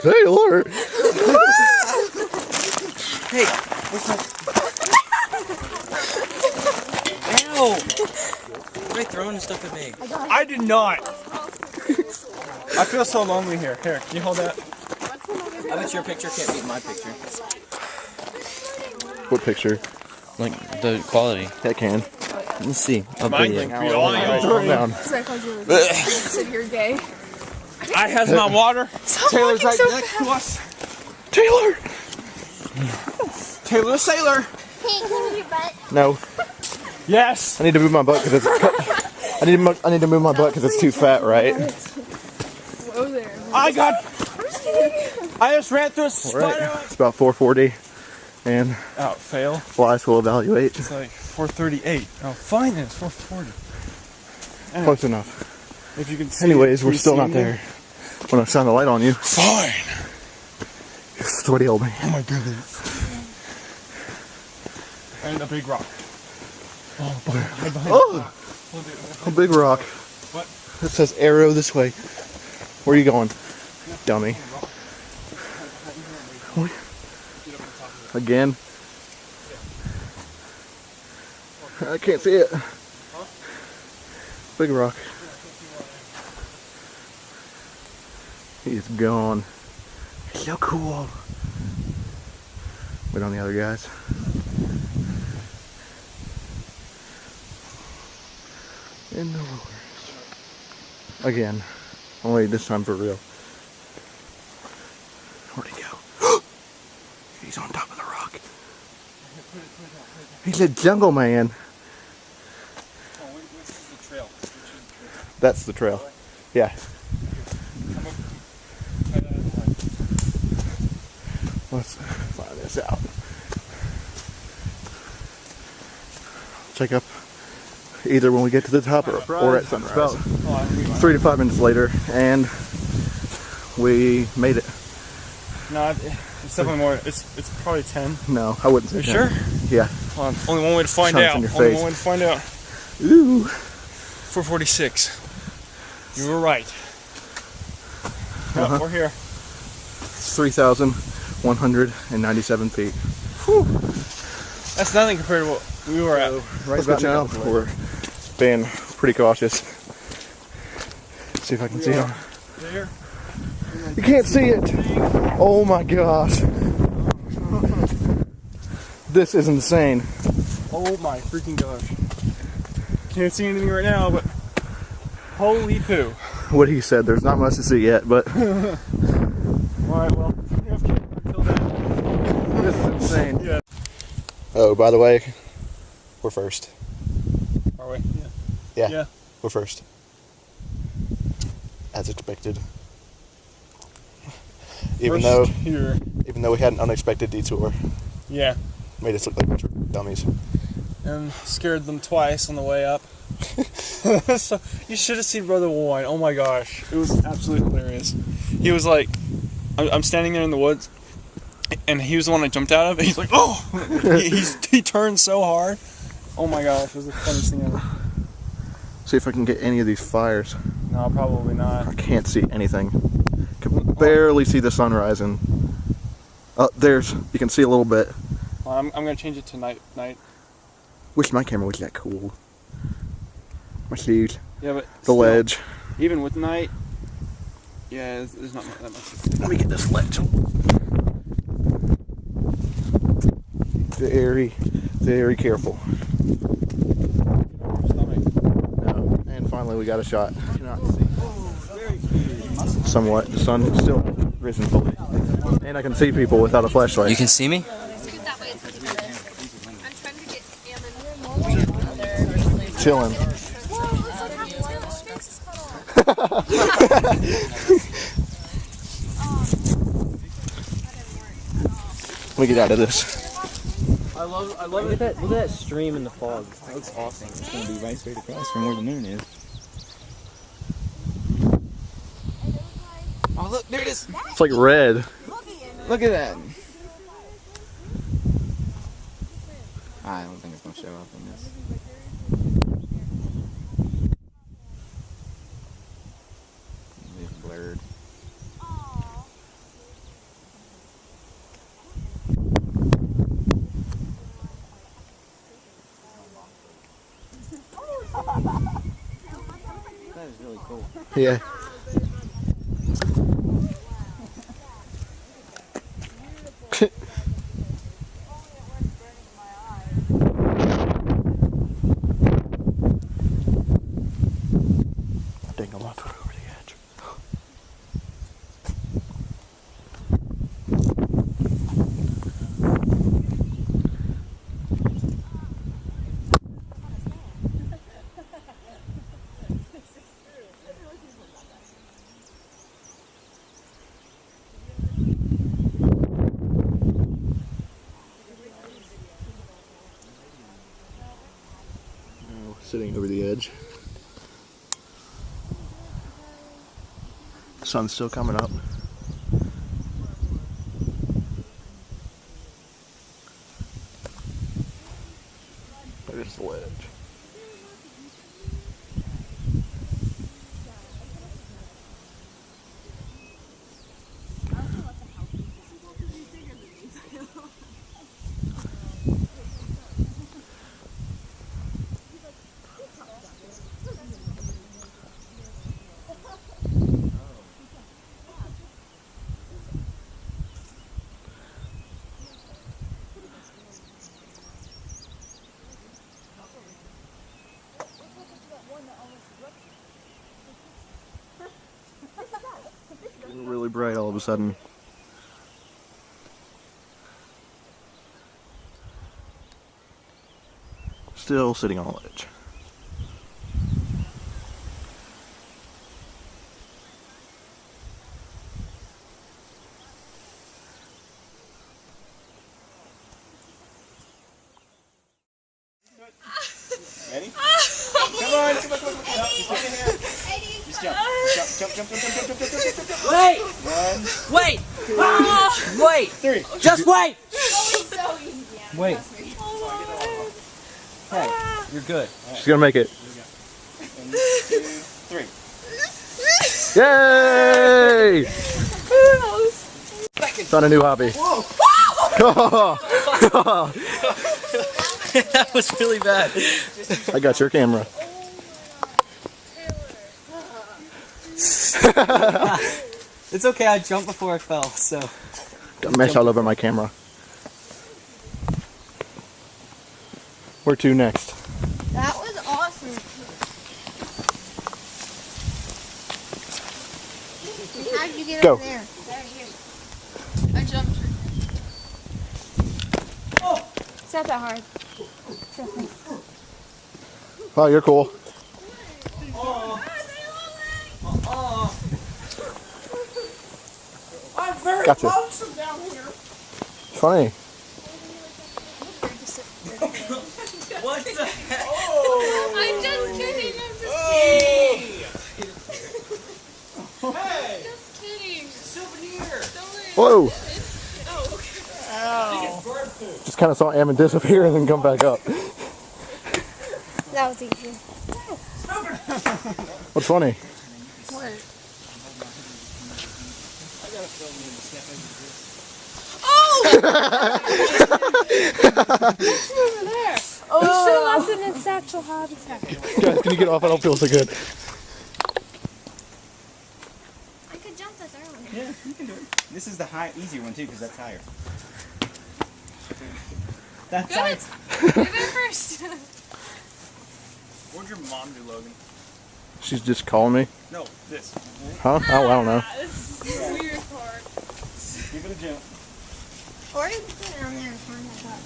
Taylor! Hey, what's my... Ow! Why are you throwing stuff at me? I did not! I feel so lonely here. Here, can you hold that? I bet your picture can't beat my picture. What picture? Like, the quality. That can. Let's see. Mine can beat all y'all. Down. Said you're gay. I has my water. Taylor's right next to us. Taylor! Taylor the Sailor. Hey, can you move your butt? No. Yes. I need to move my butt because it's... I need to move my butt because it's too fat, right? Whoa there. I got... I'm just kidding. I just ran through a All spider. right. It's about 4:40, and Oh, fail. Flies will evaluate. It's like 4:38. Oh, fine then. It's 4:40. Close enough. If you can see. Anyways, we're you still see not me? there. When I shine the light on you. Fine. Sweaty old man. Oh my goodness. And a big rock. Oh, behind Oh! A big rock. What? It says arrow this way. Where are you going? Dummy. Again? I can't see it. Big rock. He's gone. So cool. Wait on the other guys. In the rollers. Again. Only this time for real. Where'd he go? He's on top of the rock. He's a jungle man. Oh, this is the trail. That's the trail. Yeah. Let's find this out. Check up either when we get to the top or at sunrise. About 3 to 5 minutes later, and we made it. No, it's definitely more. It's probably 10. No, I wouldn't say You 10. sure? Yeah. Hold on. Only one way to find Chunks out. in your Only face. one way to find out. Ooh. 4:46. You were right. No, we're here. It's 3,197 feet. Whew. That's nothing compared to what we were at. Right about now, we're being pretty cautious. See if I can see it. There. You can't see it. Oh my gosh. This is insane. Oh my freaking gosh. Can't see anything right now, but holy poo. What he said, there's not much to see yet, but Alright, well, okay, until then. this is insane. Yeah. Oh, by the way, we're first. Are we? Yeah, Yeah. we're first. As expected. Even First here. though we had an unexpected detour, Yeah. made us look like a bunch of dummies. And scared them twice on the way up. So you should have seen Brother Wine. Oh my gosh, it was absolutely hilarious. He was like, I'm standing there in the woods, and he was the one I jumped out of. And he's like, oh, he turned so hard. Oh my gosh, it was the funniest thing ever. See if I can get any of these fires. No, probably not. I can't see anything. Can barely see the sun rising. You can see a little bit. Well, I'm gonna change it to night. Wish my camera was that cool. My shoes. Yeah, but The still, ledge. even with night, yeah, there's not that much. Let me get this ledge. Very, very careful. No. And finally we got a shot. Cannot see. Somewhat. The sun is still risen fully. And I can see people without a flashlight. You can see me? Chilling. Let me get out of this. I love it. Look at that stream in the fog. That looks awesome. It's going to be right straight across from where the moon is. Oh look, there it is. It's like red. Look at that. I don't think it's going to show up in this. It's blurred. That is really cool. Yeah. Dangle my foot over the edge. Now sitting over the edge. The sun's still coming up. There's the ledge. Getting really bright all of a sudden. Still sitting on a ledge. Ready? Come on, come on, come on, come on. Just put your hand. Just jump. Jump. Wait! One, Wait! Wait! three. Just wait! So easy. Wait. Hey, you're good. She's gonna make it. 1, 2, 3. Yay! Found a new hobby. That was really bad. I got your camera. It's okay, I jumped before I fell, so. Got mesh all over my camera. Where to next? That was awesome. How did you get Go. over there? I jumped. Oh! It's not that hard. Oh, you're cool. I'm very Gotcha. lonesome down here. Funny. What the heck? I'm just kidding. Hey, Just kidding. souvenir. Whoa! Bird food. Just kind of saw Ammon disappear and then come back up. That was easy. What's funny? What? Oh, you should have left it in its actual habitat. Guys, can you get off? I don't feel so good. I could jump this early. Yeah, you can do it. This is the easier one too, because that's higher. That's high. Move it first. What would your mom do, Logan? She's just calling me. No, this. Huh? Oh, I don't know. This is the weird part. Give it a jump. Or you put it on there and find that up.